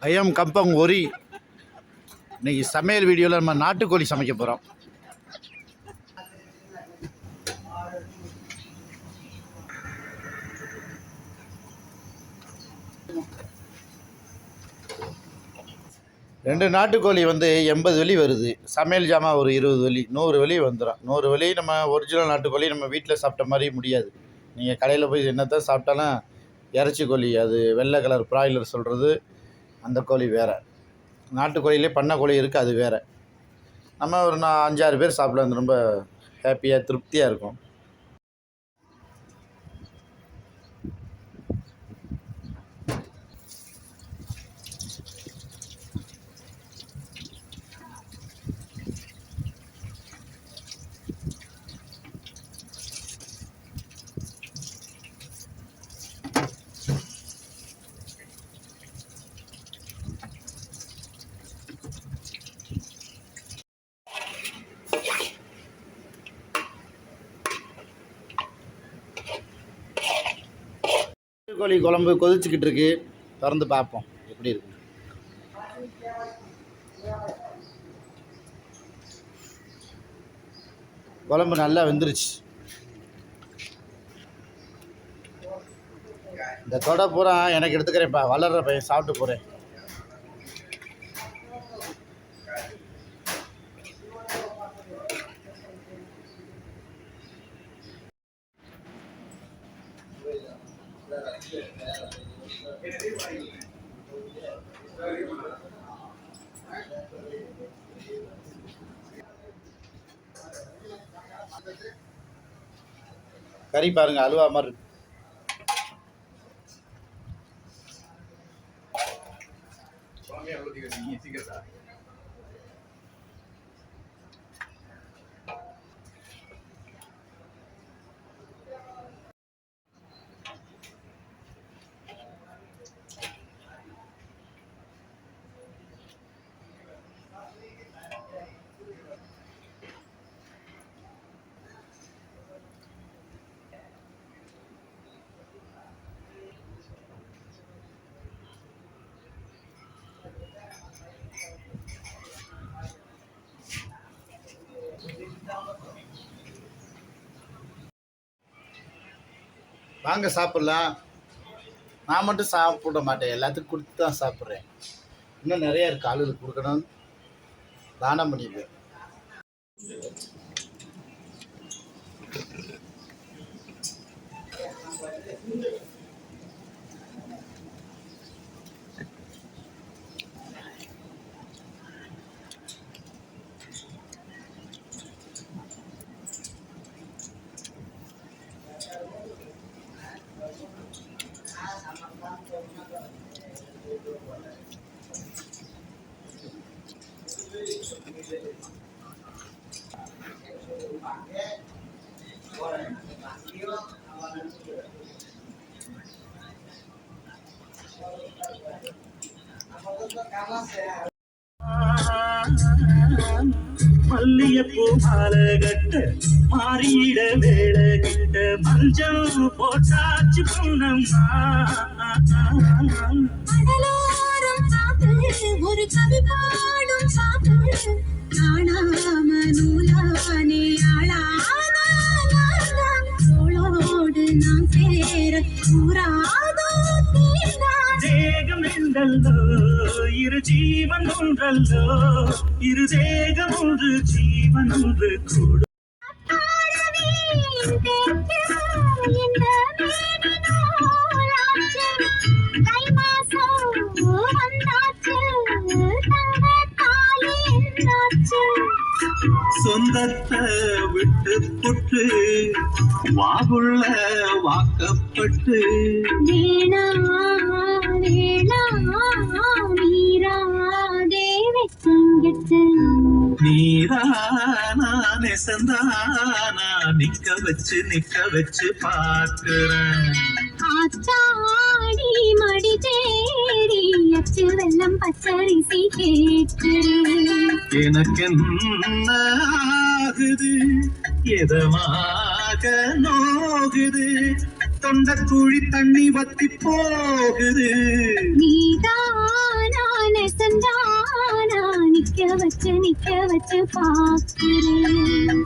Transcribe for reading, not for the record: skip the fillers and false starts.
ஐயம் kampung worry. இன்னைக்கு சமையல் வீடியோவில் நம்ம நாட்டுக்கோழி சமைக்க போகிறோம். ரெண்டு நாட்டுக்கோழி 80 வெள்ளி வருது. சமையல் ஜாமான் ஒரு 20 வெள்ளி, 100 வெள்ளி வந்துடும். 100 வெள்ளி நம்ம ஒரிஜினல் நாட்டுக்கோழி நம்ம வீட்டில் சாப்பிட்ட மாதிரி முடியாது. நீங்கள் கடையில் போய் என்னத்தான் சாப்பிட்டாலும் இறைச்சி கோழி, அது வெள்ளை கலர் பிராய்லர் சொல்கிறது, அந்த கோழி வேறு. நாட்டுக்கோழியிலே பண்ணை கோழி இருக்குது, அது வேறு. நம்ம ஒரு 5-6 பேர் சாப்பிட ரொம்ப ஹாப்பியாக திருப்தியாக இருக்கும். கோழி குழம்பு கொதிச்சுக்கிட்டு இருக்கு. திறந்து பார்ப்போம் எப்படி இருக்கு. குழம்பு நல்லா வெந்துருச்சு. இந்த தொடை பூரா எனக்கு எடுத்துக்கிறேன்ப்பா, வளர்ற பையன் சாப்பிட்டு போகிறேன். கறி பாருங்க, அல்வா மாதிரி இருக்கு. வாங்க சாப்பிட்லாம். நான் மட்டும் சாப்பிட மாட்டேன், எல்லாத்துக்கும் கொடுத்து தான் சாப்பிட்றேன். இன்னும் நிறையா இருக்குது, ஆளுகளுக்கு கொடுக்கணும், தானம் பண்ணிடுவேன். மல்லியப்பூ மாலை கட்ட மாறியிட வேலை கிட்ட மஞ்சள் போட்டாச்சு பொன்னம்மா. ஒரு கவி பாடும் சாத்து காணாம நூலானே ஆளாதோடு நாம் சேர கூறாதோ தேகம் என்றல்லோ இரு ஜீவன் ஒன்றல்லோ, இரு தேகம் ஒன்று ஜீவன் ஒன்று கூடும். சொந்தத்தை விட்டு புட்டு வாகுள்ள வாக்கப்பட்டு வீணா வீணா மீரா தேவி சங்கத்து நீரா நானே சந்தானா நிக்க வச்சு பார்க்கிறேன். ஆச்சாடி மடி தேடி அச்சு வெள்ளம் பச்சரிசி கேட்கிறேன். எனக்கு என்ன ஆகுது, எதமாக நோகுது, தொண்டக்குழி தண்ணி வத்தி போகுது. நீதானா நிக்க வச்சு பாக்குறேன்.